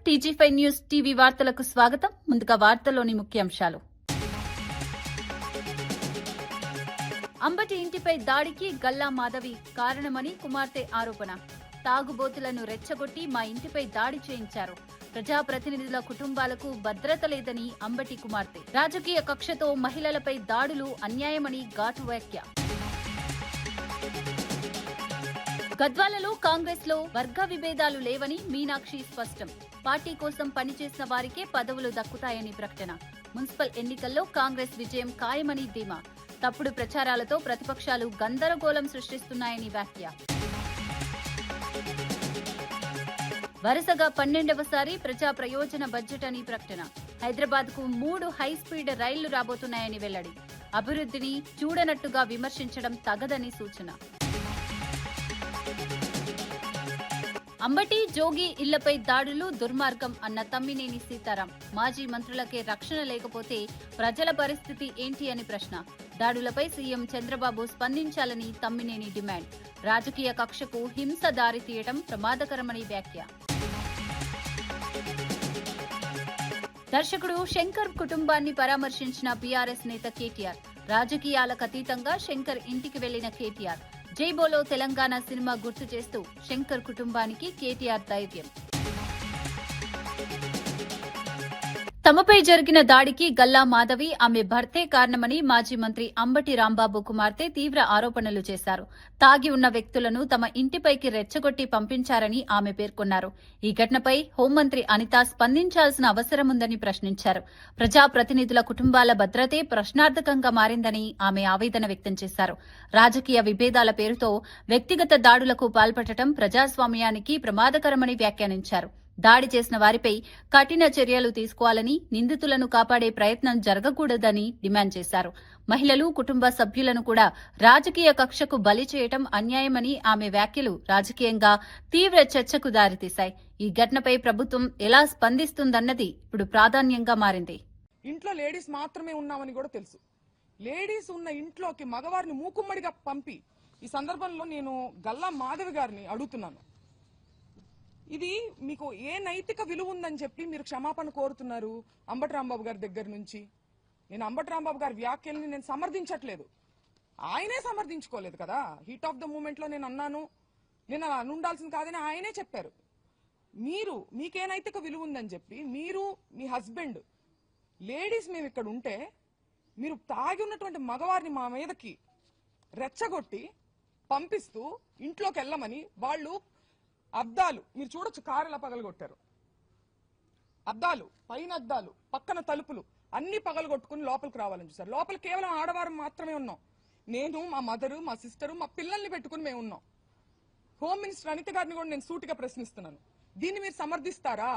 టీజీ5 news TV వార్తలకు స్వాగతం. ముందుగా వార్తల్లోని ముఖ్యాంశాలు. అంబటి ఇంటిపై దాడికి గల్లా మాధవి కారణమని కుమార్తె ఆరోపణ. తాగుబోతులను రెచ్చగొట్టి మా ఇంటిపై దాడి చేయించారు. ప్రజాప్రతినిధుల కుటుంబాలకు భద్రత లేదని అంబటి కుమార్తె. రాజకీయ కక్షతో మహిళలపై దాడులు అన్యాయమని ఘాటు వ్యాఖ్య. గద్వాలలో కాంగ్రెస్ లో వర్గ విభేదాలు లేవని మీనాక్షి స్పష్టం. పార్టీ కోసం పనిచేసిన వారికే పదవులు దక్కుతాయని ప్రకటన. మున్సిపల్ ఎన్నికల్లో కాంగ్రెస్ విజయం ఖాయమని ధీమా. తప్పుడు ప్రచారాలతో ప్రతిపక్షాలు గందరగోళం సృష్టిస్తున్నాయని వ్యాఖ్య. వరుసగా 12వసారి ప్రజా ప్రయోజన బడ్జెట్ అని ప్రకటన. హైదరాబాద్ కు 3 హైస్పీడ్ రైళ్లు రాబోతున్నాయని వెల్లడి. అభివృద్ధిని చూడనట్టుగా విమర్శించడం తగదని సూచన. అంబటి జోగి ఇళ్లపై దాడులు దుర్మార్గం అన్న తమ్మినేని సీతారాం. మాజీ మంత్రులకే రక్షణ లేకపోతే ప్రజల పరిస్థితి ఏంటి అని ప్రశ్న. దాడులపై సీఎం చంద్రబాబు స్పందించాలని తమ్మినేని డిమాండ్. రాజకీయ కక్షకు హింస దారితీయడం ప్రమాదకరమని వ్యాఖ్య. దర్శకుడు శంకర్ కుటుంబాన్ని పరామర్శించిన బీఆర్ఎస్ నేత కేటీఆర్. రాజకీయాలకు అతీతంగా శంకర్ ఇంటికి వెళ్లిన కేటీఆర్. జై బోలో తెలంగాణ సినిమా గుర్తు చేస్తూ శంకర్ కుటుంబానికి కేటీఆర్ ధైర్యం. తమపై జరిగిన దాడికి గల్లా మాధవి ఆమె భర్తే కారణమని మాజీ మంత్రి అంబటి రాంబాబు కుమార్తె తీవ్ర ఆరోపణలు చేశారు. తాగి ఉన్న వ్యక్తులను తమ ఇంటిపైకి రెచ్చగొట్టి పంపించారని ఆమె పేర్కొన్నారు. ఈ ఘటనపై హోంమంత్రి అనిత స్పందించాల్సిన అవసరముందని ప్రశ్నించారు. ప్రజాప్రతినిధుల కుటుంబాల భద్రతే ప్రశ్నార్థకంగా మారిందని ఆమె ఆవేదన వ్యక్తం చేశారు. రాజకీయ విభేదాల పేరుతో వ్యక్తిగత దాడులకు పాల్పడటం ప్రజాస్వామ్యానికి ప్రమాదకరమని వ్యాఖ్యానించారు. దాడి చేసిన వారిపై కఠిన చర్యలు తీసుకోవాలని, నిందితులను కాపాడే ప్రయత్నం జరగకూడదని డిమాండ్ చేశారు. మహిళలు, కుటుంబ సభ్యులను కూడా రాజకీయ కక్షకు బలి చేయటం అన్యాయమని ఆమె వ్యాఖ్యలు రాజకీయంగా తీవ్ర చర్చకు దారితీశాయి. ఈ ఘటనపై ప్రభుత్వం ఎలా స్పందిస్తుందన్నది ఇప్పుడు ప్రాధాన్యంగా మారింది. ఇంట్లో లేడీస్ మాత్రమే ఉన్నామని కూడా తెలుసు. లేడీస్ ఉన్న ఇంట్లోకి మగవారిని మూకుమ్మడిగా పంపి, ఈ సందర్భంలో నేను గల్లా మాధవి గారిని అడుగుతున్నాను, ఇది మీకు ఏ నైతిక విలువ ఉందని చెప్పి మీరు క్షమాపణ కోరుతున్నారు అంబటి రాంబాబు గారి దగ్గర నుంచి? నేను అంబటి రాంబాబు గారి వ్యాఖ్యల్ని నేను సమర్థించట్లేదు, ఆయనే సమర్థించుకోలేదు కదా. హీట్ ఆఫ్ ద మూమెంట్ లో నేను అన్నాను, నేను అలా అనుండాల్సింది కాదని ఆయనే చెప్పారు. మీకే నైతిక విలువ ఉందని చెప్పి మీరు, మీ హస్బెండ్, లేడీస్ మేము ఇక్కడ ఉంటే మీరు తాగి ఉన్నటువంటి మగవారిని మా మీదకి రెచ్చగొట్టి పంపిస్తూ ఇంట్లోకి వెళ్ళమని, వాళ్ళు అద్దాలు మీరు చూడొచ్చు, కారు ఎలా పగలగొట్టారు. అద్దాలు, పైన అద్దాలు, పక్కన తలుపులు అన్ని పగలగొట్టుకుని లోపలికి రావాలని చూసారు. లోపల కేవలం ఆడవారు మాత్రమే ఉన్నాం. నేను, మా మదరు, మా సిస్టరు, మా పిల్లల్ని పెట్టుకుని మేము ఉన్నాం. హోమ్ మినిస్టర్ అనిత గారిని కూడా నేను సూటిగా ప్రశ్నిస్తున్నాను, దీన్ని మీరు సమర్థిస్తారా?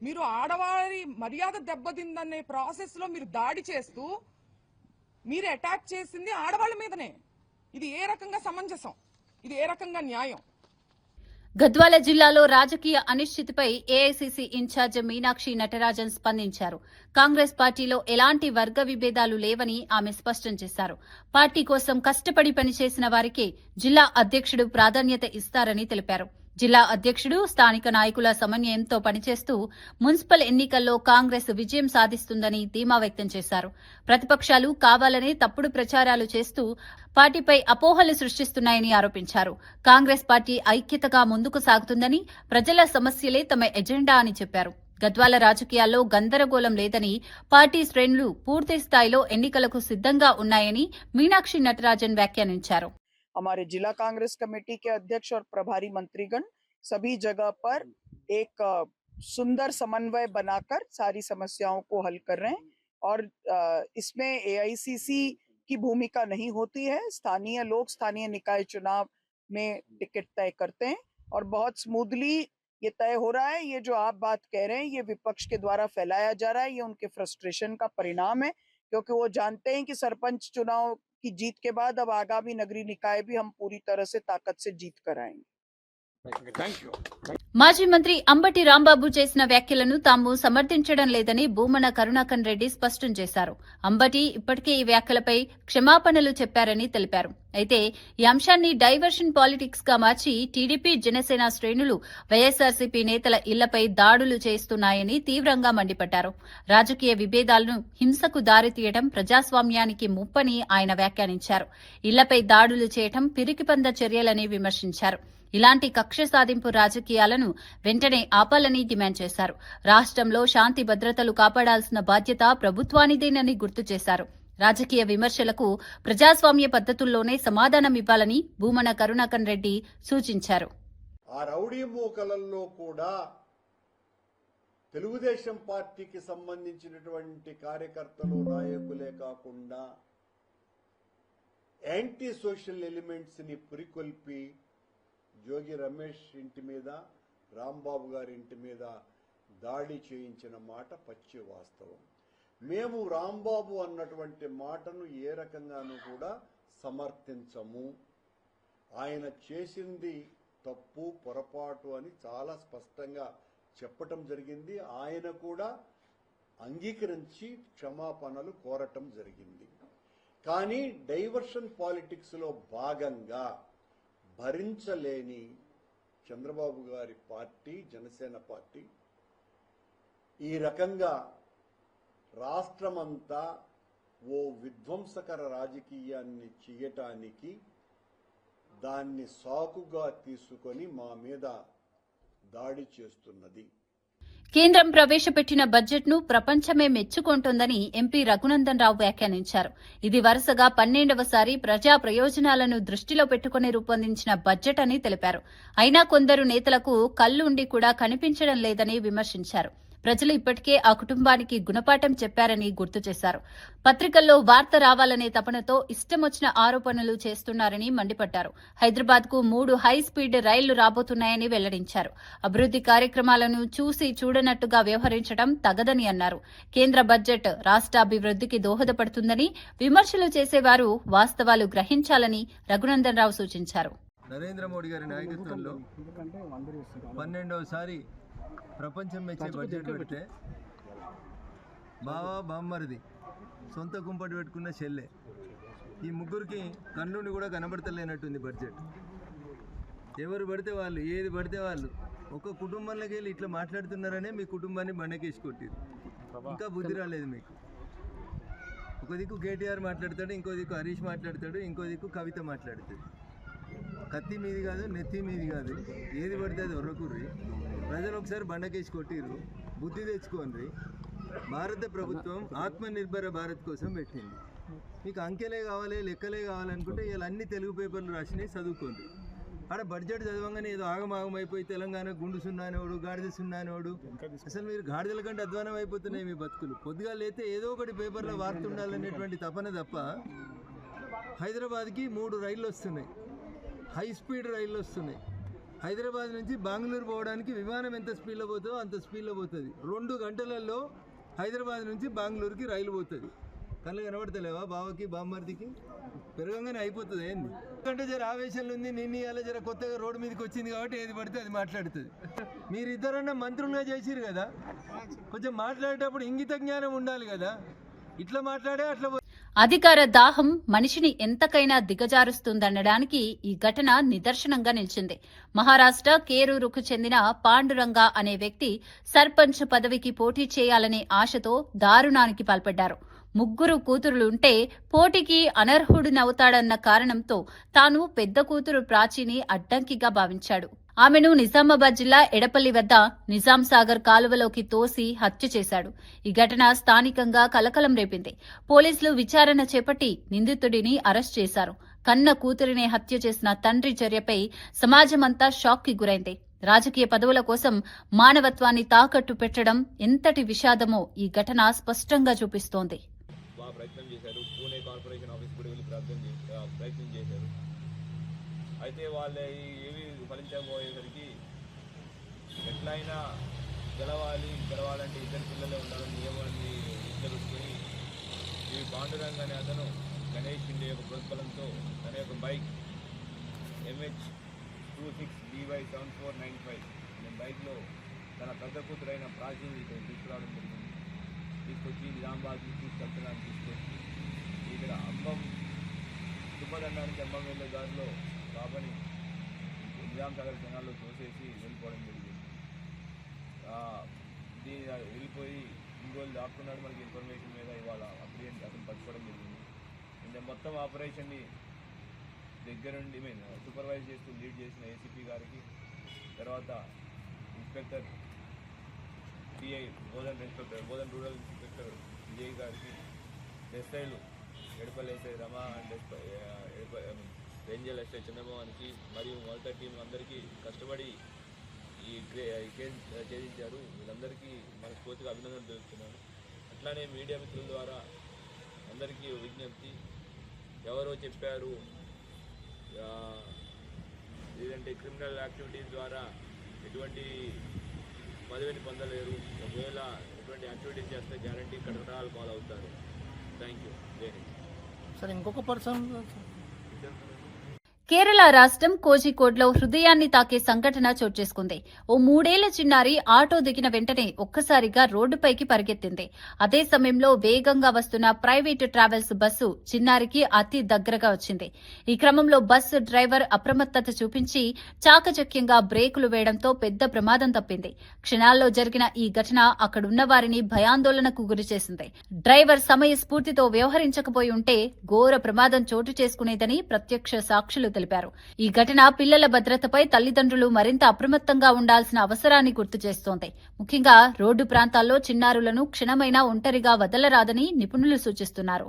మీరు ఆడవారి మర్యాద దెబ్బతిందనే ప్రాసెస్ లో మీరు దాడి చేస్తూ మీరు అటాక్ చేసింది ఆడవాళ్ళ మీదనే. ఇది ఏ రకంగా సమంజసం? ఇది ఏ రకంగా న్యాయం? గద్వాల జిల్లాలో రాజకీయ అనిశ్చితిపై ఏఐసీసీ ఇన్ఛార్జ్ మీనాక్షి నటరాజన్ స్పందించారు. కాంగ్రెస్ పార్టీలో ఎలాంటి వర్గ విభేదాలు లేవని ఆమె స్పష్టం చేశారు. పార్టీ కోసం కష్టపడి పనిచేసిన వారికే జిల్లా అధ్యక్షుడు ప్రాధాన్యత ఇస్తారని తెలిపారు. జిల్లా అధ్యక్షుడు స్థానిక నాయకుల సమన్వయంతో పనిచేస్తూ మున్సిపల్ ఎన్నికల్లో కాంగ్రెస్ విజయం సాధిస్తుందని ధీమా వ్యక్తం చేశారు. ప్రతిపక్షాలు కావాలనే తప్పుడు ప్రచారాలు చేస్తూ పార్టీపై అపోహలు సృష్టిస్తున్నాయని ఆరోపించారు. కాంగ్రెస్ పార్టీ ఐక్యతగా ముందుకు సాగుతుందని, ప్రజల సమస్యలే తమ ఎజెండా అని చెప్పారు. గద్వాల రాజకీయాల్లో గందరగోళం లేదని, పార్టీ శ్రేణులు పూర్తి స్థాయిలో ఎన్నికలకు సిద్ధంగా ఉన్నాయని మీనాక్షి నటరాజన్ వ్యాఖ్యానించారు. हमारे जिला कांग्रेस कमेटी के अध्यक्ष और प्रभारी मंत्रीगण सभी जगह पर एक सुंदर समन्वय बनाकर सारी समस्याओं को हल कर रहे हैं और इसमें एआईसीसी की भूमिका नहीं होती है। स्थानीय लोग स्थानीय निकाय चुनाव में टिकट तय करते हैं और बहुत स्मूथली ये तय हो रहा है। ये जो आप बात कह रहे हैं ये विपक्ष के द्वारा फैलाया जा रहा है, ये उनके फ्रस्ट्रेशन का परिणाम है, क्योंकि वो जानते हैं कि सरपंच चुनाव की जीत के बाद अब आगामी नगरीय निकाय भी हम पूरी तरह से ताकत से जीत कर आएंगे। Thank you. మాజీ మంత్రి అంబటి రాంబాబు చేసిన వ్యాఖ్యలను తాము సమర్థించడం లేదని భూమన కరుణాకర్ రెడ్డి స్పష్టం చేశారు. అంబటి ఇప్పటికే ఈ వ్యాఖ్యలపై క్షమాపణలు చెప్పారని తెలిపారు. అయితే ఈ అంశాన్ని డైవర్షన్ పాలిటిక్స్ గా మార్చి టీడీపీ జనసేన శ్రేణులు వైఎస్సార్సీపీ నేతల ఇళ్లపై దాడులు చేస్తున్నాయని తీవ్రంగా మండిపడ్డారు. రాజకీయ విభేదాలను హింసకు దారితీయడం ప్రజాస్వామ్యానికి ముప్పని ఆయన వ్యాఖ్యానించారు. ఇళ్లపై దాడులు చేయడం పిరికిపంద చర్యలని విమర్శించారు. ఇలాంటి కక్ష సాధింపు రాజకీయాలను వెంటనే ఆపాలని డిమాండ్ చేశారు. రాష్ట్రంలో శాంతి భద్రతలు కాపాడాల్సిన బాధ్యత ప్రభుత్వానిదేనని గుర్తు చేశారు. రాజకీయ విమర్శలకు ప్రజాస్వామ్య పద్ధతుల్లోనే సమాధానమివ్వాలని భూమన కరుణాకర్ రెడ్డి సూచించారు. ఆ రౌడీ మూకలలో కూడా తెలుగుదేశం పార్టీకి సంబంధించినటువంటి కార్యకర్తలు నాయకులే కాకుండా యాంటీ సోషల్ ఎలిమెంట్స్ ని పురికొల్పి జోగి రమేష్ ఇంటి మీద, రాంబాబు గారి ఇంటి మీద దాడి చేయించిన మాట పచ్చి వాస్తవం. మేము రాంబాబు అన్నటువంటి మాటను ఏ రకంగానూ కూడా సమర్థించము. ఆయన చేసింది తప్పు, పొరపాటు అని చాలా స్పష్టంగా చెప్పటం జరిగింది. ఆయన కూడా అంగీకరించి క్షమాపణలు కోరటం జరిగింది. కానీ డైవర్షన్ పాలిటిక్స్ లో భాగంగా భరించలేని చంద్రబాబు గారి పార్టీ, జనసేన పార్టీ ఈ రకంగా రాష్ట్రమంతా ఓ విధ్వంసకర రాజకీయాన్ని చేయటానికి దాన్ని సాకుగా తీసుకొని మా మీద దాడి చేస్తున్నది. కేంద్రం ప్రవేశపెట్టిన బడ్జెట్ను ప్రపంచమే మెచ్చుకుంటోందని ఎంపీ రఘునందన్ రావు వ్యాఖ్యానించారు. ఇది వరుసగా 12వసారి ప్రజా ప్రయోజనాలను దృష్టిలో పెట్టుకుని రూపొందించిన బడ్జెట్ అని తెలిపారు. అయినా కొందరు నేతలకు కళ్లుండి కూడా కనిపించడం లేదని విమర్శించారు. ప్రజలు ఇప్పటికే ఆ కుటుంబానికి గుణపాఠం చెప్పారని గుర్తు చేశారు. పత్రికల్లో వార్త రావాలనే తపనతో ఇష్టమొచ్చిన ఆరోపణలు చేస్తున్నారని మండిపడ్డారు. హైదరాబాద్ కు 3 హైస్పీడ్ రైళ్లు రాబోతున్నాయని వెల్లడించారు. అభివృద్ది కార్యక్రమాలను చూసి చూడనట్టుగా వ్యవహరించడం తగదని అన్నారు. కేంద్ర బడ్జెట్ రాష్ట్రాభివృద్దికి దోహదపడుతుందని, విమర్శలు చేసేవారు వాస్తవాలు గ్రహించాలని రఘునందన్ రావు సూచించారు. నరేంద్ర మోడీ గారి నాయకత్వంలో 12వసారి ప్రపంచం మెచ్చే బడ్జెట్ పెడితే బావా, బామ్మరిది, సొంత కుంపటి పెట్టుకున్న చెల్లె, ఈ ముగ్గురికి కన్నుని కూడా కనబడతలేనట్టుంది బడ్జెట్. ఎవరు పడితే వాళ్ళు, ఏది పడితే వాళ్ళు ఒక కుటుంబంలోకి వెళ్ళి ఇట్లా మాట్లాడుతున్నారనే మీ కుటుంబాన్ని బండకేసి కొట్టిరు. ఇంకా బుద్ధి రాలేదు మీకు. ఒక దిక్కు కేటీఆర్ మాట్లాడతాడు, ఇంకో దిక్కు హరీష్ మాట్లాడతాడు, ఇంకో దిక్కు కవిత మాట్లాడుతుంది. కత్తి మీది కాదు, నెత్తి మీది కాదు, ఏది పడితే అది ఒర్రకుర్రి. ప్రజలు ఒకసారి బండకేసి కొట్టిర్రు, బుద్ధి తెచ్చుకోండి. భారత ప్రభుత్వం ఆత్మనిర్భర భారత్ కోసం పెట్టింది. మీకు అంకెలే కావాలి, లెక్కలే కావాలనుకుంటే ఇలా అన్ని తెలుగు పేపర్లు రాసినాయి, చదువుకోండి. ఆడ బడ్జెట్ చదవంగానే ఏదో ఆగమాగం అయిపోయి తెలంగాణ గుండు సున్నానోడు, గాడిద సున్నానోడు, అసలు మీరు గాడిదల కంటే అధ్వానం అయిపోతున్నాయి మీ బతుకులు. పొద్దుగా లేతే ఏదో ఒకటి పేపర్లో వార్త ఉండాలనేటువంటి తపన తప్ప. హైదరాబాద్కి 3 రైళ్ళు వస్తున్నాయి, హై స్పీడ్ రైళ్ళు వస్తున్నాయి. హైదరాబాద్ నుంచి బెంగళూరు పోవడానికి విమానం ఎంత స్పీడ్లో పోతుందో అంత స్పీడ్లో పోతుంది. 2 గంటలలో హైదరాబాద్ నుంచి బెంగళూరుకి రైలు పోతుంది. కళ్ళు కనబడతలేవా బావకి, బామ్మర్దికి? పెరగంగానే అయిపోతుంది. ఏంది అంటే జర ఆవేశంలో ఉంది, నిన్న ఇవాళ జర కొత్తగా రోడ్డు మీదకి వచ్చింది కాబట్టి ఏది పడితే అది మాట్లాడుతుంది. మీరిద్దరన్నా మంత్రులుగా చేసిరు కదా, కొంచెం మాట్లాడేటప్పుడు ఇంగిత జ్ఞానం ఉండాలి కదా. ఇట్లా మాట్లాడే అట్లా అధికార దాహం మనిషిని ఎంతకైనా దిగజారుస్తుందనడానికి ఈ ఘటన నిదర్శనంగా నిలిచింది. మహారాష్ట్ర కేరూరుకు చెందిన పాండురంగ అనే వ్యక్తి సర్పంచ్ పదవికి పోటీ చేయాలనే ఆశతో దారుణానికి పాల్పడ్డారు. 3 కూతురులుంటే పోటీకి అనర్హుడినవుతాడన్న కారణంతో తాను పెద్ద కూతురు ప్రాచీని అడ్డంకిగా భావించాడు. ఆమెను నిజామాబాద్ జిల్లా ఎడపల్లి వద్ద నిజాం సాగర్ కాలువలోకి తోసి హత్య చేశాడు. ఈ ఘటన స్థానికంగా కలకలం రేపింది. పోలీసులు విచారణ చేపట్టి నిందితుడిని అరెస్ట్ చేశారు. కన్న కూతురినే హత్య చేసిన తండ్రి చర్యపై సమాజమంతా షాక్ కి గురైంది. రాజకీయ పదవుల కోసం మానవత్వాన్ని తాకట్టు పెట్టడం ఎంతటి విషాదమో ఈ ఘటన స్పష్టంగా చూపిస్తోంది. ప్రయత్నం చేశారు, పూణే కార్పొరేషన్ ఆఫీస్ కూడా వెళ్ళి ప్రయత్నం చేశారు. అయితే వాళ్ళ ఏవి ఫలించకపోయేసరికి ఎట్లయినా గెలవాలంటే 2 పిల్లలే ఉండాలని నియమాన్ని తెలుసుకొని ఈ పాండురంగ అనే అతను గణేష్ ఇండియా యొక్క ప్రోత్బలంతో తన యొక్క బైక్ MH 26BY7495 అనే బైక్లో తన పెద్ద కూతురైన ప్రాచీని తీసుకురావడం జరిగింది. తీసుకొచ్చి నిజామాబాద్కి తీసుకొచ్చి ఇక్కడ అంబం తుమ్మదండానికి అంబం వెళ్ళే దారిలో బాబాని నిజాం సాగర్ కెనాల్లో తోసేసి వెళ్ళిపోవడం జరిగింది. వెళ్ళిపోయి ఇంకోళ్ళు దాక్కున్నాడు మనకి ఇన్ఫర్మేషన్ మీద ఇవాళ అప్పుడే అతను పట్టుకోవడం జరిగింది. ఇంకా మొత్తం ఆపరేషన్ని దగ్గరుండి సూపర్వైజ్ చేస్తూ లీడ్ చేసిన ఏసీపీ గారికి, తర్వాత inspector PI Bodhan rural inspector Vijay గారికి, ఎస్ఐలు Edapalli SI Rama and Renjal SI చంద్రమోహన్కి మరియు మొదట టీం అందరికీ కష్టపడి ఈ కేసు ఛేదించారు. వీళ్ళందరికీ మనస్ఫూర్తిగా అభినందనలు తెలుపుతున్నాను. అట్లానే మీడియా మిత్రుల ద్వారా అందరికీ విజ్ఞప్తి, ఎవరో చెప్పారు లేదంటే క్రిమినల్ యాక్టివిటీస్ ద్వారా ఎటువంటి పదవిని పొందలేరు, ఒకవేళ ఎటువంటి యాక్టివిటీస్ చేస్తే గ్యారంటీ కటకటాలు పాలవుతారు. Thank you. జై హింద్. సార్ ఇంకొక పర్సన్ కేరళ రాష్ట్రం కోజికోడ్లో హృదయాన్ని తాకే సంఘటన చోటు చేసుకుంది. ఓ 3 ఏళ్ల చిన్నారి ఆటో దిగిన వెంటనే ఒక్కసారిగా రోడ్డుపైకి పరిగెత్తింది. అదే సమయంలో వేగంగా వస్తున్న ప్రైవేటు ట్రావెల్స్ బస్సు చిన్నారికి అతి దగ్గరగా వచ్చింది. ఈ క్రమంలో బస్సు డ్రైవర్ అప్రమత్తత చూపించి చాకచక్యంగా బ్రేకులు వేయడంతో పెద్ద ప్రమాదం తప్పింది. క్షణాల్లో జరిగిన ఈ ఘటన అక్కడున్న వారిని భయాందోళనకు గురిచేసింది. డ్రైవర్ సమయస్ఫూర్తితో వ్యవహరించకపోయి ఉంటే ఘోర ప్రమాదం చోటు చేసుకునేదని ప్రత్యక్ష సాక్షులు తెలిపారు. ఈ ఘటన పిల్లల భద్రతపై తల్లిదండ్రులు మరింత అప్రమత్తంగా ఉండాల్సిన అవసరాన్ని గుర్తు చేస్తోంది. ముఖ్యంగా రోడ్డు ప్రాంతాల్లో చిన్నారులను క్షణమైనా ఒంటరిగా వదలరాదని నిపుణులు సూచిస్తున్నారు.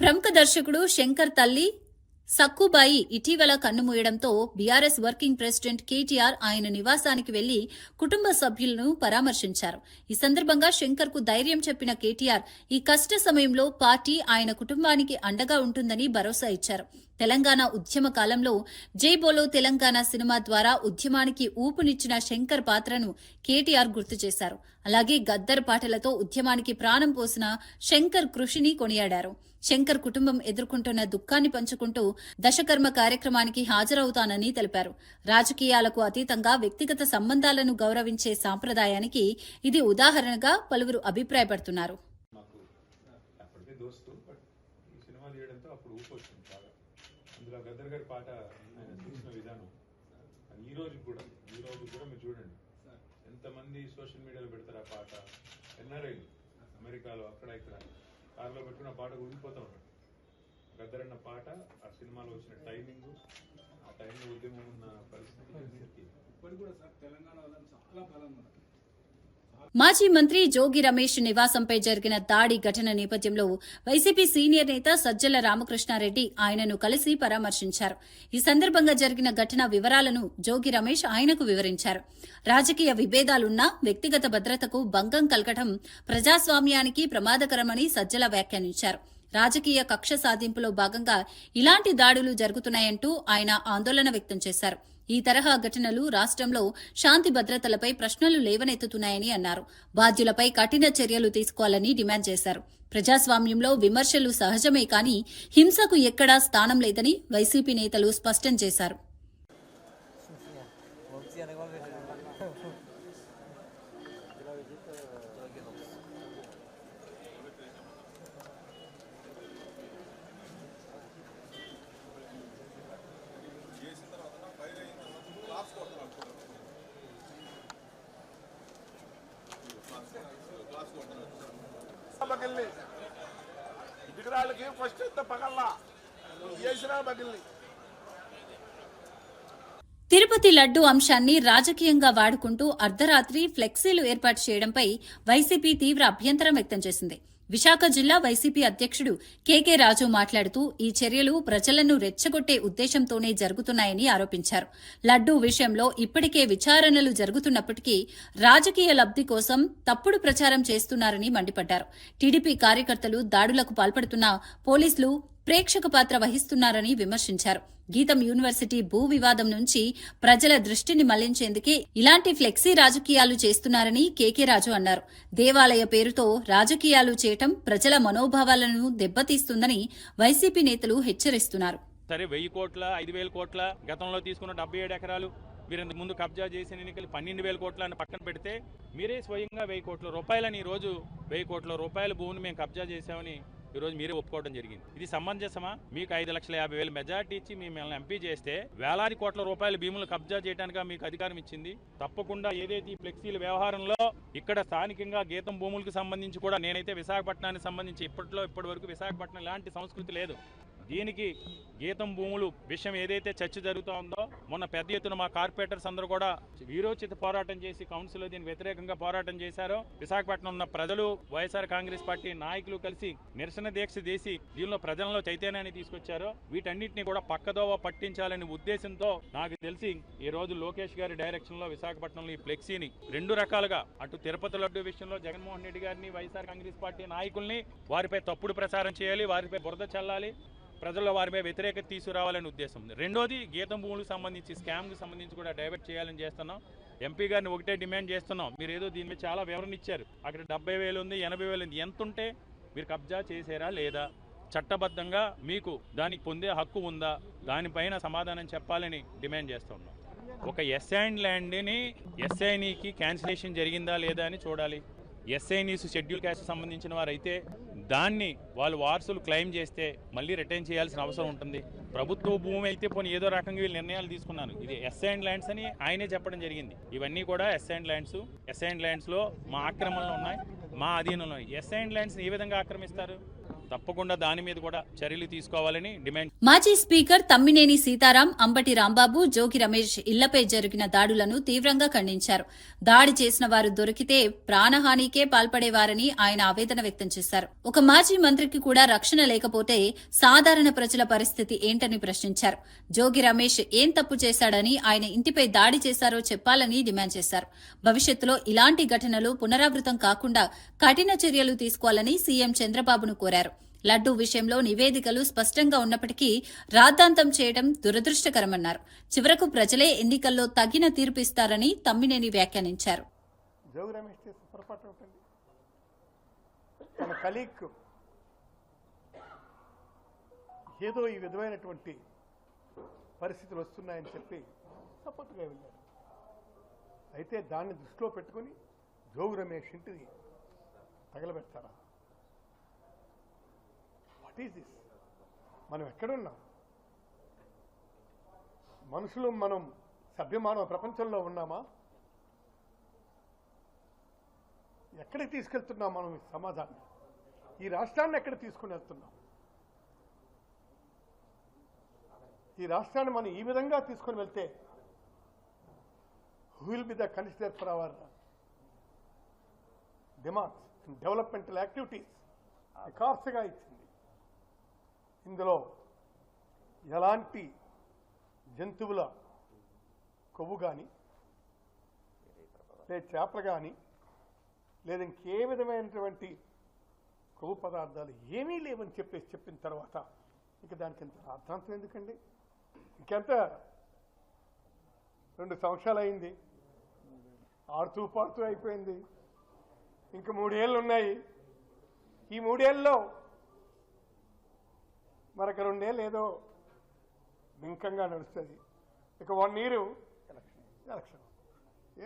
ప్రముఖ దర్శకుడు శంకర్ తల్లి సక్కుబాయి ఇటీవల కన్నుమూయడంతో బీఆర్ఎస్ వర్కింగ్ ప్రెసిడెంట్ కేటీఆర్ ఆయన నివాసానికి వెళ్లి కుటుంబ సభ్యులను పరామర్శించారు. ఈ సందర్భంగా శంకర్ కు ధైర్యం చెప్పిన కేటీఆర్ ఈ కష్ట సమయంలో పార్టీ ఆయన కుటుంబానికి అండగా ఉంటుందని భరోసా ఇచ్చారు. తెలంగాణ ఉద్యమ కాలంలో జై బోలో తెలంగాణ సినిమా ద్వారా ఉద్యమానికి ఊపునిచ్చిన శంకర్ పాత్రను కేటీఆర్ గుర్తు చేశారు. అలాగే గద్దర్ పాటలతో ఉద్యమానికి ప్రాణం పోసిన శంకర్ కృషిని కొనియాడారు. శంకర్ కుటుంబం ఎదుర్కొంటున్న దుఃఖాన్ని పంచుకుంటూ దశకర్మ కార్యక్రమానికి హాజరవుతానని తెలిపారు. రాజకీయాలకు అతీతంగా వ్యక్తిగత సంబంధాలను గౌరవించే సాంప్రదాయానికి ఇది ఉదాహరణగా పలువురు అభిప్రాయపడుతున్నారు. అందులో గద్దర్ గారి పాట ఆయన చూసిన విధానం ఈ రోజు కూడా మీరు చూడండి ఎంతమంది సోషల్ మీడియాలో పెడతారు ఆ పాట. ఎన్ఆర్ఐలు అమెరికాలో అక్కడ ఇక్కడ కారులో పెట్టుకున్న పాట ఊగిపోతూ ఉంటాడు. గద్దర్ అన్న పాట ఆ సినిమాలో వచ్చిన టైమింగ్, ఆ టైంలో ఉద్యమం ఉన్న పరిస్థితి ఇప్పటికి కూడా సార్ తెలంగాణలో చాలా బలంగా ఉంది. మాజీ మంత్రి జోగి రమేష్ నివాసంపై జరిగిన దాడి ఘటన నేపథ్యంలో వైసీపీ సీనియర్ నేత సజ్జల రామకృష్ణారెడ్డి ఆయనను కలిసి పరామర్శించారు. ఈ సందర్భంగా జరిగిన ఘటన వివరాలను జోగి రమేష్ ఆయనకు వివరించారు. రాజకీయ విభేదాలున్నా వ్యక్తిగత భద్రతకు భంగం కలగడం ప్రజాస్వామ్యానికి ప్రమాదకరమని సజ్జల వ్యాఖ్యానించారు. రాజకీయ కక్ష సాధింపులో భాగంగా ఇలాంటి దాడులు జరుగుతున్నాయంటూ ఆయన ఆందోళన వ్యక్తం చేశారు. ఈ తరహా ఘటనలు రాష్ట్రంలో శాంతి భద్రతలపై ప్రశ్నలు లేవనెత్తుతున్నాయని అన్నారు. బాధ్యులపై కఠిన చర్యలు తీసుకోవాలని డిమాండ్ చేశారు. ప్రజాస్వామ్యంలో విమర్శలు సహజమే కానీ హింసకు ఎక్కడా స్థానం లేదని వైసీపీ నేతలు స్పష్టం చేశారు. తిరుపతి లడ్డూ అంశాన్ని రాజకీయంగా వాడుకుంటూ అర్ధరాత్రి ఫ్లెక్సీలు ఏర్పాటు చేయడంపై వైసీపీ తీవ్ర అభ్యంతరం వ్యక్తం చేసింది. విశాఖ జిల్లా వైసీపీ అధ్యక్షుడు కేకే రాజు మాట్లాడుతూ ఈ చర్యలు ప్రజలను రెచ్చగొట్టే ఉద్దేశంతోనే జరుగుతున్నాయని ఆరోపించారు. లడ్డూ విషయంలో ఇప్పటికే విచారణలు జరుగుతున్నప్పటికీ రాజకీయ లబ్ధి కోసం తప్పుడు ప్రచారం చేస్తున్నారని మండిపడ్డారు. టీడీపీ కార్యకర్తలు దాడులకు పాల్పడుతున్నా పోలీసులు ప్రేక్షక పాత్ర వహిస్తున్నారని విమర్శించారు. గీతం యూనివర్సిటీ భూ వివాదం నుంచి ప్రజల దృష్టిని మళ్లించేందుకే ఇలాంటి ఫ్లెక్సీ రాజకీయాలు చేస్తున్నారని కేకే రాజు అన్నారు. దేవాలయ పేరుతో రాజకీయాలు చేయటం ప్రజల మనోభావాలను దెబ్బతీస్తుందని వైసీపీ నేతలు హెచ్చరిస్తున్నారు. సరే 1000 కోట్ల 5,000 కోట్ల గతంలో తీసుకున్న 77 ఎకరాలు మీరు ఇంతకు ముందు కబ్జా చేసిన ఎన్నికలు 12,000 కోట్ల అని పక్కన పెడితే మీరే స్వయంగా 1000 కోట్ల రూపాయలని ఈరోజు 1000 కోట్ల రూపాయల భూమిని మేము కబ్జా చేశామని ఈరోజు మీరే ఒప్పుకోవడం జరిగింది. ఇది సమంజసమా? మీకు 5,50,000 మెజార్టీ ఇచ్చి మిమ్మల్ని ఎంపీ చేస్తే వేలాది కోట్ల రూపాయల భూములు కబ్జా చేయడానికి మీకు అధికారం ఇచ్చింది. తప్పకుండా ఏదైతే ఈ ఫ్లెక్సీల వ్యవహారంలో ఇక్కడ స్థానికంగా గీతం భూములకు సంబంధించి కూడా నేనైతే విశాఖపట్నానికి సంబంధించి ఇప్పటి వరకు విశాఖపట్నం లాంటి సంస్కృతి లేదు. దీనికి గీతం భూములు విషయం ఏదైతే చర్చ జరుగుతూ ఉందో మొన్న పెద్ద ఎత్తున మా కార్పొరేటర్స్ అందరూ కూడా వీరోచిత పోరాటం చేసి కౌన్సిల్లో దీనికి వ్యతిరేకంగా పోరాటం చేశారు. విశాఖపట్నం ఉన్న ప్రజలు వైఎస్ఆర్ కాంగ్రెస్ పార్టీ నాయకులు కలిసి నిరసన దీక్ష చేసి దీనిలో ప్రజల్లో చైతన్యాన్ని తీసుకొచ్చారు. వీటన్నిటిని కూడా పక్కదోవ పట్టించాలనే ఉద్దేశంతో నాకు తెలిసి ఈ రోజు లోకేష్ గారి డైరెక్షన్ లో విశాఖపట్నంలో ఈ ఫ్లెక్సీని 2 రకాలుగా అటు తిరుపతి లడ్డు విషయంలో జగన్మోహన్ రెడ్డి గారిని వైఎస్ఆర్ కాంగ్రెస్ పార్టీ నాయకుల్ని వారిపై తప్పుడు ప్రచారం చేయాలి, వారిపై బురద చల్లాలి, ప్రజల్లో వారిపై వ్యతిరేకత తీసుకురావాలనే ఉద్దేశం. రెండోది గీతం భూములకు సంబంధించి స్కామ్కి సంబంధించి కూడా డైవర్ట్ చేయాలని చేస్తున్నాం. ఎంపీ గారిని ఒకటే డిమాండ్ చేస్తున్నాం. మీరు ఏదో దీని మీద చాలా వివరణ ఇచ్చారు. అక్కడ 70,000 ఉంది, 80,000 ఉంది. ఎంత ఉంటే మీరు కబ్జా చేశారా లేదా, చట్టబద్ధంగా మీకు దానికి పొందే హక్కు ఉందా, దానిపైన సమాధానం చెప్పాలని డిమాండ్ చేస్తున్నాం. ఒక ఎస్ఐన్ ల్యాండ్ని ఎస్ఐనికి క్యాన్సిలేషన్ జరిగిందా లేదా అని చూడాలి. ఎస్ఐనీస్ షెడ్యూల్ క్యాస్ట్ సంబంధించిన వారైతే దాన్ని వాళ్ళు వారసులు క్లెయిమ్ చేస్తే మళ్ళీ రిటైన్ చేయాల్సిన అవసరం ఉంటుంది. ప్రభుత్వ భూమి అయితే పోనీ ఏదో రకంగా వీళ్ళు నిర్ణయాలు తీసుకున్నాను. ఇది ఎస్ఐన్ ల్యాండ్స్ అని ఆయనే చెప్పడం జరిగింది. ఇవన్నీ కూడా ఎస్ఐన్ ల్యాండ్స్లో మా ఆక్రమణలో ఉన్నాయి, మా అధీనంలో. ఎస్ఐన్ ల్యాండ్స్ని ఏ విధంగా ఆక్రమిస్తారు? తప్పకుండా దాని మీద కూడా చర్యలు తీసుకోవాలని డిమాండ్. మాజీ స్పీకర్ తమ్మినేని సీతారాం, అంబటి రాంబాబు, జోగి రమేష్ ఇళ్లపై జరిగిన దాడులను తీవ్రంగా ఖండించారు. దాడి చేసిన వారు దొరికితే ప్రాణహానికే పాల్పడేవారని ఆయన ఆవేదన వ్యక్తం చేశారు. ఒక మాజీ మంత్రికి కూడా రక్షణ లేకపోతే సాధారణ ప్రజల పరిస్థితి ఏంటని ప్రశ్నించారు. జోగి రమేష్ ఏం తప్పు చేశాడని ఆయన ఇంటిపై దాడి చేశారో చెప్పాలని డిమాండ్ చేశారు. భవిష్యత్తులో ఇలాంటి ఘటనలు పునరావృతం కాకుండా కఠిన చర్యలు తీసుకోవాలని సీఎం చంద్రబాబును కోరారు. లడ్డూ విషయంలో నివేదికలు స్పష్టంగా ఉన్నప్పటికీ రాద్ధాంతం చేయడం దురదృష్టకరమన్నారు. చివరకు ప్రజలే ఎన్నికల్లో తగిన తీర్పు ఇస్తారని తమ్మినేని వ్యాఖ్యానించారు. జోగి రమేష్ చేసిన పొరపాటు ఉంటుంది. తన కలీగ్ ఏదో ఈ విధమైనటువంటి పరిస్థితులు వస్తున్నాయని చెప్పి సపోర్ట్గా వెళ్ళారు. అయితే దాన్ని దృష్టిలో పెట్టుకుని జోగి రమేష్ ఇంటిని తగలబెడతారా? What is this? మనం ఎక్కడున్నాం? మనుషులు మనం సభ్యమానవ ప్రపంచంలో ఉన్నామా? ఎక్కడికి తీసుకెళ్తున్నాం మనం ఈ సమాజాన్ని? ఈ రాష్ట్రాన్ని ఎక్కడ తీసుకుని వెళ్తున్నాం? ఈ రాష్ట్రాన్ని మనం ఈ విధంగా తీసుకుని వెళ్తే who will be the consider for our demands and developmental activities? ఖార్సుగా ఇచ్చింది. ఇందులో ఎలాంటి జంతువుల కొవ్వు కానీ, లేదా చేపలు కానీ, లేదా ఇంకే విధమైనటువంటి కొవ్వు పదార్థాలు ఏమీ లేవని చెప్పిన తర్వాత ఇక దానికి ఇంత అర్థాంతం ఎందుకండి? ఇంకెంత 2 సంవత్సరాలు అయింది, ఆడుతూ పాడుతూ అయిపోయింది. ఇంక 3 ఏళ్ళు ఉన్నాయి. ఈ 3 ఏళ్ళలో మరొక 2 ఏళ్ళు ఏదో బింకంగా నడుస్తుంది. ఇక 1 year ఎలక్షన్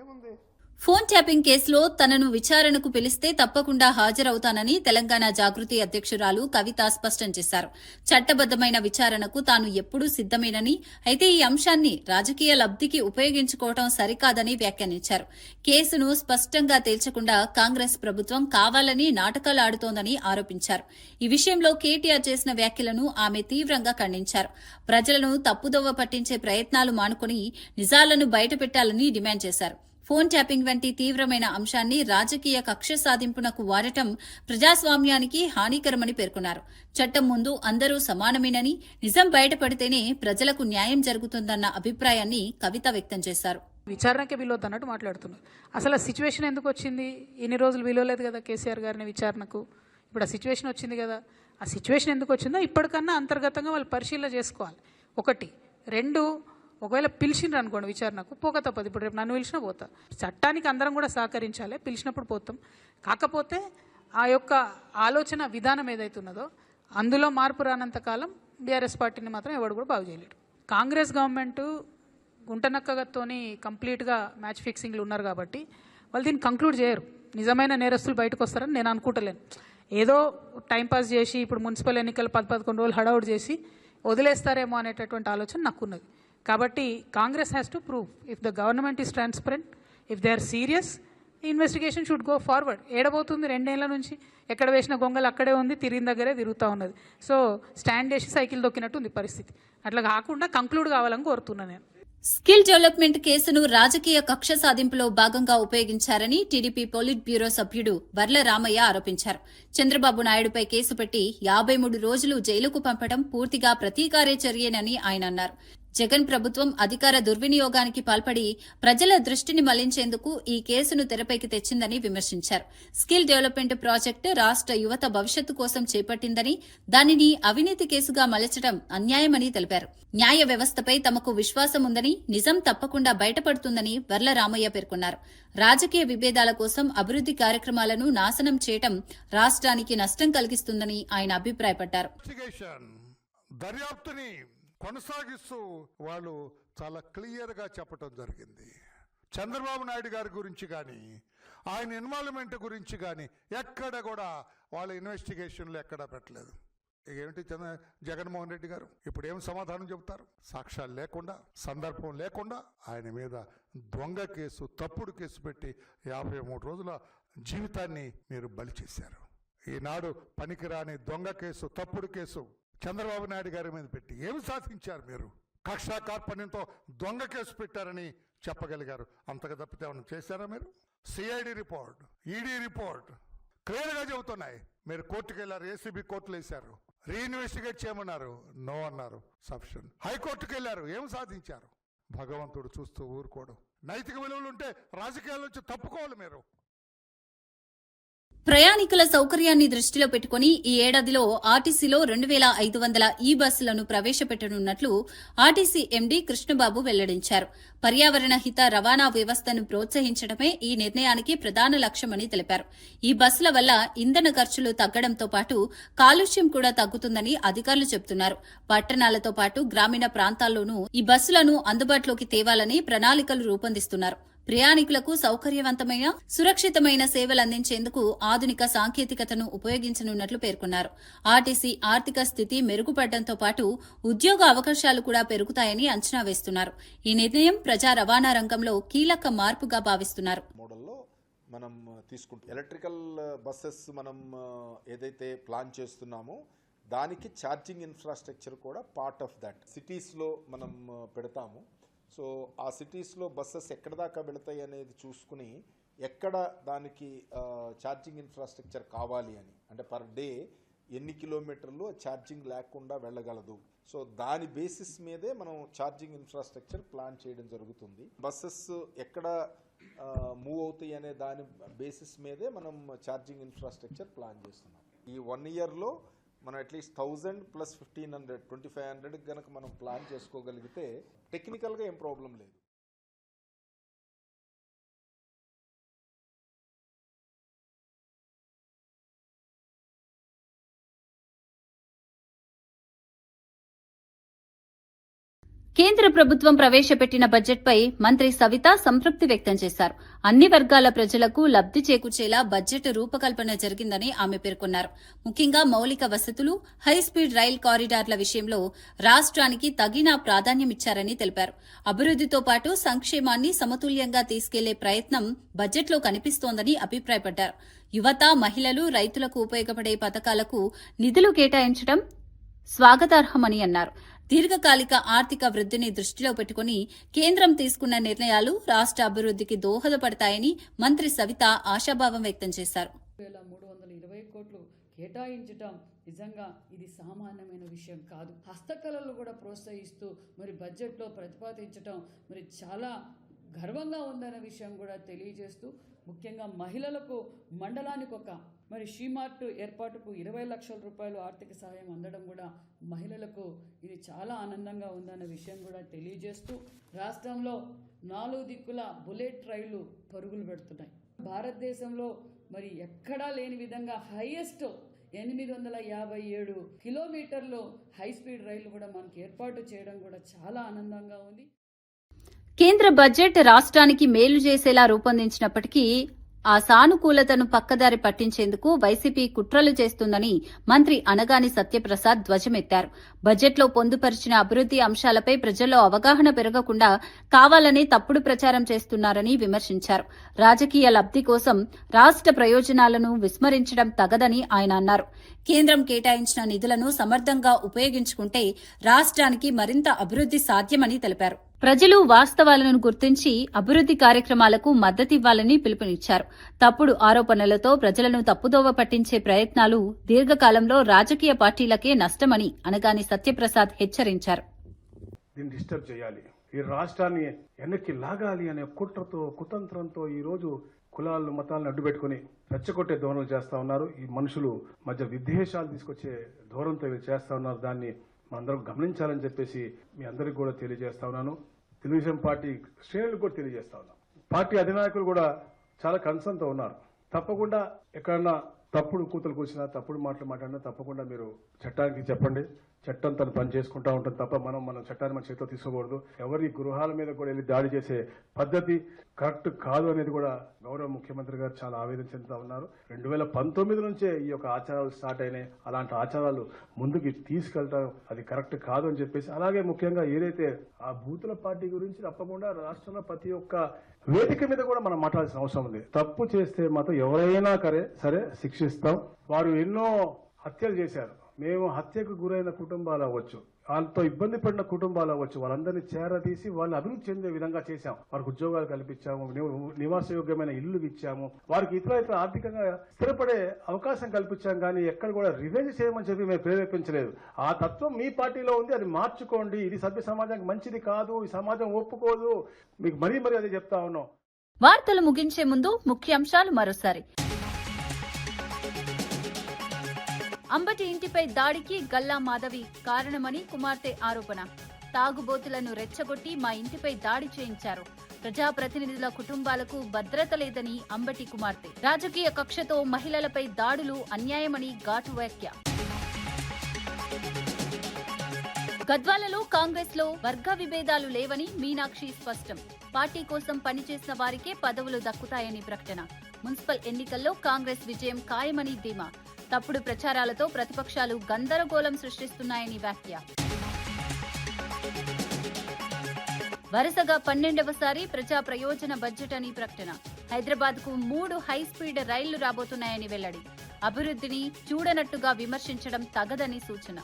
ఏముంది? ఫోన్ ట్యాపింగ్ కేసులో తనను విచారణకు పిలిస్తే తప్పకుండా హాజరవుతానని తెలంగాణ జాగృతి అధ్యక్షురాలు కవిత స్పష్టం చేశారు. చట్టబద్దమైన విచారణకు తాను ఎప్పుడూ సిద్దమేనని, అయితే ఈ అంశాన్ని రాజకీయ లబ్ధికి ఉపయోగించుకోవడం సరికాదని వ్యాఖ్యానించారు. కేసును స్పష్టంగా తేల్చకుండా కాంగ్రెస్ ప్రభుత్వం కావాలని నాటకాలు ఆడుతోందని ఆరోపించారు. ఈ విషయంలో కేటీఆర్ చేసిన వ్యాఖ్యలను ఆమె తీవ్రంగా ఖండించారు. ప్రజలను తప్పుదోవ పట్టించే ప్రయత్నాలు మానుకుని నిజాలను బయటపెట్టాలని డిమాండ్ చేశారు. ఫోన్ ట్యాపింగ్ వంటి తీవ్రమైన అంశాన్ని రాజకీయ కక్ష సాధింపునకు వాడటం ప్రజాస్వామ్యానికి హానికరమని పేర్కొన్నారు. చట్టం ముందు అందరూ సమానమేనని, నిజం బయటపడితేనే ప్రజలకు న్యాయం జరుగుతుందన్న అభిప్రాయాన్ని కవిత వ్యక్తం చేశారు. విచారణకే విలువద్దు అన్నట్టు మాట్లాడుతున్నారు. అసలు ఆ సిచ్యువేషన్ ఎందుకు వచ్చింది? ఇన్ని రోజులు విలువలేదు కదా కేసీఆర్ గారిని విచారణకు. ఇప్పుడు ఆ సిచ్యువేషన్ వచ్చింది కదా. ఆ సిచ్యువేషన్ ఎందుకు వచ్చిందో ఇప్పటికన్నా అంతర్గతంగా వాళ్ళు పరిశీలన చేసుకోవాలి. 1, 2 ఒకవేళ పిలిచిండ్రు అనుకోండి విచారణకు, పోక తప్పదు. ఇప్పుడు రేపు నన్ను పిలిచినా పోతా. చట్టానికి అందరం కూడా సహకరించాలి, పిలిచినప్పుడు పోతాం. కాకపోతే ఆ యొక్క ఆలోచన విధానం ఏదైతే ఉన్నదో అందులో మార్పు రానంత కాలం బీఆర్ఎస్ పార్టీని మాత్రం ఎవడు కూడా బాగు చేయలేడు. కాంగ్రెస్ గవర్నమెంట్ గుంటనక్కగతోని కంప్లీట్గా మ్యాచ్ ఫిక్సింగ్లు ఉన్నారు కాబట్టి వాళ్ళు దీన్ని కంక్లూడ్ చేయరు. నిజమైన నేరస్తులు బయటకు వస్తారని నేను అనుకుంటలేను. ఏదో టైంపాస్ చేసి ఇప్పుడు మున్సిపల్ ఎన్నికలు 10-11 రోజులు హడావుడ్ చేసి వదిలేస్తారేమో అనేటటువంటి ఆలోచన నాకున్నది. కాబట్టి Congress has to prove if the government is transparent, if they are serious, investigation should go forward. ఏడబోతుంది 2 ఏళ్ల నుంచి ఎక్కడ వేసిన గొంగలు అక్కడే ఉంది, తిరిగిన దగ్గరే తిరుగుతూ ఉన్నది. సో స్టాండ్ చేసి సైకిల్ దొక్కినట్టు ఉంది పరిస్థితి. అట్లా కాకుండా కంక్లూడ్ కావాలని కోరుతున్నాను నేను. స్కిల్ డెవలప్మెంట్ కేసును రాజకీయ కక్ష సాధింపులో భాగంగా ఉపయోగించారని టీడీపీ పోలిట్ బ్యూరో సభ్యుడు వర్ల రామయ్య ఆరోపించారు. చంద్రబాబు నాయుడుపై కేసు పెట్టి 53 రోజులు జైలుకు పంపడం పూర్తిగా ప్రతీకార చర్యేనని ఆయన అన్నారు. జగన్ ప్రభుత్వం అధికార దుర్వినియోగానికి పాల్పడి ప్రజల దృష్టిని మళ్లించేందుకు ఈ కేసును తెరపైకి తెచ్చిందని విమర్శించారు. స్కిల్ డెవలప్మెంట్ ప్రాజెక్టు రాష్ట్ర యువత భవిష్యత్తు కోసం చేపట్టిందని, దానిని అవినీతి కేసుగా మలచడం అన్యాయమని తెలిపారు. న్యాయ వ్యవస్థపై తమకు విశ్వాసం ఉందని, నిజం తప్పకుండా బయటపడుతుందని వర్ల రామయ్య పేర్కొన్నారు. రాజకీయ విభేదాల కోసం అభివృద్ది కార్యక్రమాలను నాశనం చేయడం రాష్ట్రానికి నష్టం కలిగిస్తుందని ఆయన అభిప్రాయపడ్డారు. దర్యాప్తుని కొనసాగిస్తూ వాళ్ళు చాలా క్లియర్గా చెప్పడం జరిగింది. చంద్రబాబు నాయుడు గారి గురించి కానీ, ఆయన ఇన్వాల్వ్మెంట్ గురించి కానీ ఎక్కడ కూడా వాళ్ళ ఇన్వెస్టిగేషన్లు ఎక్కడా పెట్టలేదు. ఏమిటి జగన్మోహన్ రెడ్డి గారు ఇప్పుడు ఏం సమాధానం చెబుతారు? సాక్ష్యాలు లేకుండా, సందర్భం లేకుండా ఆయన మీద దొంగ కేసు, తప్పుడు కేసు పెట్టి 53 రోజుల జీవితాన్ని మీరు బలి చేశారు. ఈనాడు పనికిరాని దొంగ కేసు, తప్పుడు కేసు చంద్రబాబు నాయుడు గారి మీద పెట్టి ఏమి సాధించారు? మీరు కక్షా కార్పణ్యంతో దొంగ కేసు పెట్టారని చెప్పగలిగారు. అంతగా తప్పితే ఏమైనా చేశారా మీరు? సిఐడి రిపోర్ట్, ఈడీ రిపోర్ట్ క్లియర్గా చెబుతున్నాయి. మీరు కోర్టుకు వెళ్ళారు, ఏసీబీ కోర్టులు వేశారు, రీఇన్వెస్టిగేట్ చేయమన్నారు, నో అన్నారు, సఫిషియెంట్. హైకోర్టుకు వెళ్ళారు, ఏం సాధించారు? భగవంతుడు చూస్తూ ఊరుకోవడం. నైతిక విలువలు ఉంటే రాజకీయాల నుంచి తప్పుకోవాలి మీరు. ప్రయాణికుల సౌకర్యాన్ని దృష్టిలో పెట్టుకుని ఈ ఏడాదిలో ఆర్టీసీలో 2500 ఈ బస్సులను ప్రవేశపెట్టనున్నట్లు ఆర్టీసీ ఎండీ కృష్ణబాబు వెల్లడించారు. పర్యావరణ హిత రవాణా వ్యవస్థను ప్రోత్సహించడమే ఈ నిర్ణయానికి ప్రధాన లక్ష్యమని తెలిపారు. ఈ బస్సుల వల్ల ఇంధన ఖర్చులు తగ్గడంతో పాటు కాలుష్యం కూడా తగ్గుతుందని అధికారులు చెబుతున్నారు. పట్టణాలతో పాటు గ్రామీణ ప్రాంతాల్లోనూ ఈ బస్సులను అందుబాటులోకి తేవాలని ప్రణాళికలు రూపొందిస్తున్నారు. ప్రయాణికులకు సౌకర్యవంతమైన, సురక్షితమైన సేవలు అందించేందుకు ఆధునిక సాంకేతికతను ఉపయోగించనున్నట్లు పేర్కొన్నారు. ఆర్టీసీ ఆర్థిక స్థితి మెరుగుపడడంతో పాటు ఉద్యోగ అవకాశాలు కూడా పెరుగుతాయని అంచనా వేస్తున్నారు. ఈ నిర్ణయం ప్రజా రవాణా రంగంలో కీలక మార్పుగా భావిస్తున్నారు. మోడల్లో మనం తీసుకుంటాం. ఎలక్ట్రికల్ బస్సెస్ మనం ఏదైతే ప్లాన్ చేస్తున్నామో దానికి ఛార్జింగ్ ఇన్ఫ్రాస్ట్రక్చర్ కూడా పార్ట్ ఆఫ్ దట్. సిటీస్లో మనం పెడతాము. సో ఆ సిటీస్లో బస్సెస్ ఎక్కడ దాకా వెళతాయి అనేది చూసుకుని ఎక్కడ దానికి ఛార్జింగ్ ఇన్ఫ్రాస్ట్రక్చర్ కావాలి అని, అంటే పర్ డే ఎన్ని కిలోమీటర్లు ఛార్జింగ్ లేకుండా వెళ్ళగలదు. సో దాని బేసిస్ మీదే మనం ఛార్జింగ్ ఇన్ఫ్రాస్ట్రక్చర్ ప్లాన్ చేయడం జరుగుతుంది. బస్సెస్ ఎక్కడ మూవ్ అవుతాయి అనే దాని బేసిస్ మీదే మనం ఛార్జింగ్ ఇన్ఫ్రాస్ట్రక్చర్ ప్లాన్ చేస్తున్నాం. ఈ 1 ఇయర్లో మనం అట్లీస్ట్ 1000 ప్లస్ 1500 2500 కనుక మనం ప్లాన్ చేసుకోగలిగితే టెక్నికల్గా ఏం ప్రాబ్లం లేదు. కేంద్ర ప్రభుత్వం ప్రవేశపెట్టిన బడ్జెట్పై మంత్రి సవిత సంతృప్తి వ్యక్తం చేశారు. అన్ని వర్గాల ప్రజలకు లబ్ది చేకూర్చేలా బడ్జెట్ రూపకల్పన జరిగిందని ఆమె పేర్కొన్నారు. ముఖ్యంగా మౌలిక వసతులు, హైస్పీడ్ రైల్ కారిడార్ల విషయంలో రాష్ట్రానికి తగిన ప్రాధాన్యమిచ్చారని తెలిపారు. అభివృద్దితో పాటు సంక్షేమాన్ని సమతుల్యంగా తీసుకెళ్లే ప్రయత్నం బడ్జెట్లో కనిపిస్తోందని అభిప్రాయపడ్డారు. యువత, మహిళలు, రైతులకు ఉపయోగపడే పథకాలకు నిధులు కేటాయించడం, స్వాగతార్హమని అన్నారు. దీర్ఘకాలిక ఆర్థిక వృద్ధిని దృష్టిలో పెట్టుకుని కేంద్రం తీసుకున్న నిర్ణయాలు రాష్ట్ర అభివృద్ధికి దోహదపడతాయని మంత్రి సవిత ఆశాభావం వ్యక్తం చేశారు. 320 కోట్లు కేటాయించటం నిజంగా ఇది సామాన్యమైన విషయం కాదు. హస్తకళలు కూడా ప్రోత్సహిస్తూ మరి బడ్జెట్లో ప్రతిపాదించటం మరి చాలా గర్వంగా ఉందనే విషయం కూడా తెలియజేస్తూ, ముఖ్యంగా మహిళలకు మండలానికి ఒక మరి షీమార్ట్ ఏర్పాటుకు 20 లక్షల రూపాయలు ఆర్థిక సహాయం అందడం కూడా మహిళలకు ఇది చాలా ఆనందంగా ఉందన్న విషయం కూడా తెలియజేస్తూ, రాష్ట్రంలో 4 దిక్కుల బుల్లెట్ రైళ్లు పరుగులు పెడుతున్నాయి. భారతదేశంలో మరి ఎక్కడా లేని విధంగా హైయెస్ట్ 857 కిలోమీటర్లు హై స్పీడ్ రైళ్లు కూడా మనకి ఏర్పాటు చేయడం కూడా చాలా ఆనందంగా ఉంది. కేంద్ర బడ్జెట్ రాష్ట్రానికి మేలు చేసేలా రూపొందించినప్పటికీ ఆ సానుకూలతను పక్కదారి పట్టించేందుకు వైసీపీ కుట్రలు చేస్తుందని మంత్రి అనగాని సత్యప్రసాద్ ధ్వజమెత్తారు. బడ్జెట్లో పొందుపరిచిన అభివృద్ది అంశాలపై ప్రజల్లో అవగాహన పెరగకుండా కావాలని తప్పుడు ప్రచారం చేస్తున్నారని విమర్శించారు. రాజకీయ లబ్ది కోసం రాష్ట్ర ప్రయోజనాలను విస్మరించడం తగదని ఆయన అన్నారు. కేంద్రం కేటాయించిన నిధులను సమర్థంగా ఉపయోగించుకుంటే రాష్ట్రానికి మరింత అభివృద్ది సాధ్యమని తెలిపారు. ప్రజలు వాస్తవాలను గుర్తించి అభివృద్ది కార్యక్రమాలకు మద్దతివ్వాలని పిలుపునిచ్చారు. తప్పుడు ఆరోపణలతో ప్రజలను తప్పుదోవ పట్టించే ప్రయత్నాలు దీర్ఘకాలంలో రాజకీయ పార్టీలకే నష్టమని అనగాని సత్యప్రసాద్ హెచ్చరించారు. దీన్ని డిస్టర్బ్ చేయాలి, ఈ రాష్ట్రాన్ని వెనక్కి లాగాలి అనే కుట్రతో కుతంత్రంతో ఈ రోజు కులాలను మతాలను అడ్డుపెట్టుకుని రెచ్చగొట్టే ధోరణులు చేస్తా ఉన్నారు. ఈ మనుషులు మధ్య విద్వేషాలు తీసుకొచ్చే ధోరణితో వీళ్ళు చేస్తా ఉన్నారు. దాన్ని మనందరం గమనించాలని చెప్పేసి మీ అందరికీ కూడా తెలియజేస్తా ఉన్నాను. తెలుగుదేశం పార్టీ శ్రేణులకు కూడా తెలియజేస్తా ఉన్నాం. పార్టీ అధినాయకులు కూడా చాలా కన్సర్న్తో ఉన్నారు. తప్పకుండా ఎక్కడన్నా తప్పుడు కూతురు కూర్చున్నా, తప్పుడు మాటలు మాట్లాడినా తప్పకుండా మీరు చట్టానికి చెప్పండి. చట్టం తను పని చేసుకుంటా ఉంటుంది తప్ప మనం చట్టాన్ని మన చేతిలో తీసుకోకూడదు. ఎవరి గృహాల మీద కూడా వెళ్ళి దాడి చేసే పద్ధతి కరెక్ట్ కాదు అనేది కూడా గౌరవ ముఖ్యమంత్రి గారు చాలా ఆవేదన చెందుతా ఉన్నారు. 2019 నుంచే ఈ యొక్క ఆచారాలు స్టార్ట్ అయినాయి. అలాంటి ఆచారాలు ముందుకు తీసుకెళ్తాం, అది కరెక్ట్ కాదు అని చెప్పేసి, అలాగే ముఖ్యంగా ఏదైతే ఆ బూతుల పార్టీ గురించి తప్పకుండా రాష్ట్రంలో ప్రతి ఒక్క వేదిక మీద కూడా మనం మాట్లాడాల్సిన అవసరం ఉంది. తప్పు చేస్తే మాత్రం ఎవరైనా సరే శిక్షిస్తాం. వారు ఎన్నో హత్యలు చేశారు. మేము హత్యకు గురైన కుటుంబాలు అవ్వచ్చు, వాళ్ళతో ఇబ్బంది పడిన కుటుంబాలు అవ్వచ్చు, వాళ్ళందరినీ చేరదీసి వాళ్ళు అభివృద్ధి చెందే విధంగా చేశాం. వారికి ఉద్యోగాలు కల్పించాము, నివాసయోగ్యమైన ఇల్లు ఇచ్చాము, వారికి ఇతర ఆర్థికంగా స్థిరపడే అవకాశం కల్పించాం. కానీ ఎక్కడ కూడా రివెంజ్ చేయమని చెప్పి మేము ప్రేరేపించలేదు. ఆ తత్వం మీ పార్టీలో ఉంది, అది మార్చుకోండి. ఇది సభ్య సమాజానికి మంచిది కాదు, ఈ సమాజం ఒప్పుకోదు. మీకు మరీ అదే చెప్తా ఉన్నాం. వార్తలు ముగించే ముందు ముఖ్యాంశాలు మరోసారి. అంబటి ఇంటిపై దాడికి గల్లా మాధవి కారణమని కుమార్తె ఆరోపణ. తాగుబోతులను రెచ్చగొట్టి మా ఇంటిపై దాడి చేయించారు. ప్రజాప్రతినిధుల కుటుంబాలకు భద్రత లేదని అంబటి కుమార్తె. రాజకీయ కక్షతో మహిళలపై దాడులు అన్యాయమని ఘాటు వ్యాఖ్య. గద్వాలలో కాంగ్రెస్ లో వర్గ విభేదాలు లేవని మీనాక్షి స్పష్టం. పార్టీ కోసం పనిచేసిన వారికే పదవులు దక్కుతాయని ప్రకటన. మున్సిపల్ ఎన్నికల్లో కాంగ్రెస్ విజయం ఖాయమని ధీమా. తప్పుడు ప్రచారాలతో ప్రతిపక్షాలు గందరగోళం సృష్టిస్తున్నాయని వ్యాఖ్య. వరుసగా 12వసారి ప్రజా ప్రయోజన బడ్జెట్ అని ప్రకటన. హైదరాబాద్ కు 3 హైస్పీడ్ రైళ్లు రాబోతున్నాయని వెల్లడి. అభివృద్ధిని చూడనట్టుగా విమర్శించడం తగదని సూచన.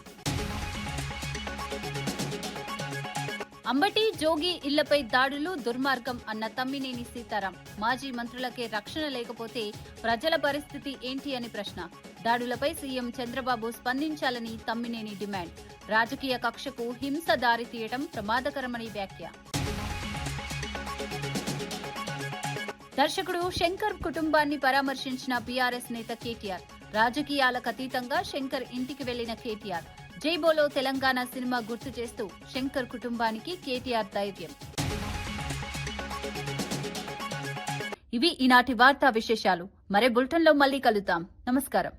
అంబటి జోగి ఇళ్లపై దాడులు దుర్మార్గం అన్న తమ్మినేని సీతారాం. మాజీ మంత్రులకే రక్షణ లేకపోతే ప్రజల పరిస్థితి ఏంటి అని ప్రశ్న. దాడులపై సీఎం చంద్రబాబు స్పందించాలని తమ్మినేని డిమాండ్. రాజకీయ కక్షకు హింస దారితీయడం ప్రమాదకరమని వ్యాఖ్య. దర్శకుడు శంకర్ కుటుంబాన్ని పరామర్శించిన బీఆర్ఎస్ నేత కేటీఆర్. రాజకీయాలకు అతీతంగా శంకర్ ఇంటికి వెళ్లిన కేటీఆర్. జై బోలో తెలంగాణ సినిమా గుర్తు చేస్తూ శంకర్ కుటుంబానికి కేటీఆర్ ధైర్యం. ఇవి ఈనాటి వార్తా విశేషాలు. మరే బులెటిన్లో మళ్ళీ కలుద్దాం. నమస్కారం.